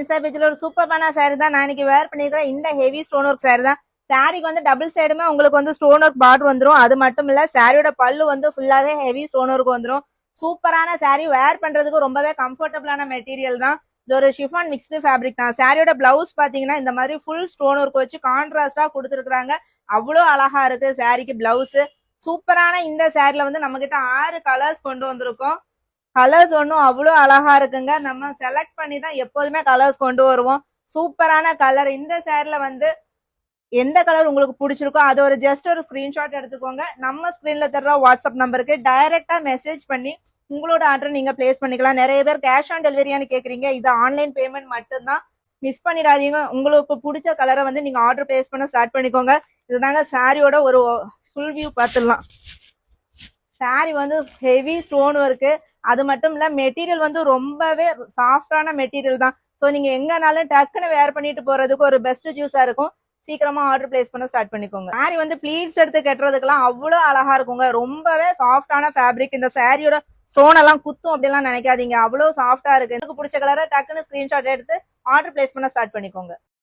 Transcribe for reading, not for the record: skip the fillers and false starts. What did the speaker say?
Insta பேஜ்ல ஒரு சூப்பரான saree தான் நான் இன்னைக்கு வேர் பண்ணிருக்கேன். இந்த ஹெவி ஸ்டோன் ஒர்க் saree தான். சாரிக்கு வந்து டபுள் சைடுமே உங்களுக்கு வந்து ஸ்டோன் ஒர்க் பார்டர் வந்துரும். அது மட்டும் இல்ல சாரியோட பல்லு வந்து ஃபுல்லாவே ஹெவி ஸ்டோன் ஒர்க் வந்துரும். சூப்பரான saree வேர் பண்றதுக்கு ரொம்பவே கம்ஃபர்டபிளான மெட்டீரியல் தான். இது ஒரு ஷிஃபான் மிக்ஸ்டு ஃபேப்ரிக் தான். சாரியோட பிளவுஸ் பாத்தீங்கன்னா இந்த மாதிரி ஃபுல் ஸ்டோன் ஒர்க் வச்சு கான்ட்ராஸ்டா கொடுத்துருக்காங்க. அவ்வளோ அழகா இருக்கு சாரிக்கு பிளவுஸ். சூப்பரான இந்த சாரில வந்து நம்ம கிட்ட 6 கலர்ஸ் கொண்டு வந்திருக்கோம். கலர்ஸ் ஒன்றும் அவ்வளோ அழகா இருக்குங்க. நம்ம செலக்ட் பண்ணி தான் எப்போதுமே கலர்ஸ் கொண்டு வருவோம். சூப்பரான கலர். இந்த சாரில வந்து எந்த கலர் உங்களுக்கு பிடிச்சிருக்கோ அது ஒரு ஜஸ்ட் ஒரு ஸ்கிரீன்ஷாட் எடுத்துக்கோங்க. நம்ம ஸ்கிரீன்ல தர்ற வாட்ஸ்அப் நம்பருக்கு டைரக்டா மெசேஜ் பண்ணி உங்களோட ஆர்டர் நீங்க பிளேஸ் பண்ணிக்கலாம். நிறைய பேர் கேஷ் ஆன் டெலிவரியான்னு கேக்குறீங்க. இது ஆன்லைன் பேமெண்ட் மட்டும்தான். மிஸ் பண்ணிடாதீங்க. உங்களுக்கு பிடிச்ச கலரை வந்து நீங்க ஆர்டர் பிளேஸ் பண்ண ஸ்டார்ட் பண்ணிக்கோங்க. இதுதாங்க சாரியோட ஒரு ஃபுல் வியூ பார்த்துடலாம். சாரி வந்து ஹெவி ஸ்டோன் ஒர்க்கு. அது மட்டும் இல்ல மெட்டீரியல் வந்து ரொம்பவே சாஃப்டான மெட்டீரியல் தான். ஸோ நீங்க எங்கனாலும் டக்குன்னு வேர் பண்ணிட்டு போறதுக்கு ஒரு பெஸ்ட் ஜூஸா இருக்கும். சீக்கிரமா ஆர்டர் பிளேஸ் பண்ண ஸ்டார்ட் பண்ணிக்கோங்க. சாரி வந்து ப்ளீட்ஸ் எடுத்து கட்டுறதுக்கெல்லாம் அவ்வளோ அழகா இருக்குங்க. ரொம்பவே சாஃப்டான ஃபேப்ரிக். இந்த சாரியோட ஸ்டோன் எல்லாம் குத்தும் அப்படிலாம் நினைக்காதீங்க. அவ்வளோ சாஃப்டா இருக்கு. எனக்கு பிடிச்ச கலரை டக்குன்னு ஸ்கிரீன்ஷாட் எடுத்து ஆர்டர் பிளேஸ் பண்ண ஸ்டார்ட் பண்ணிக்கோங்க.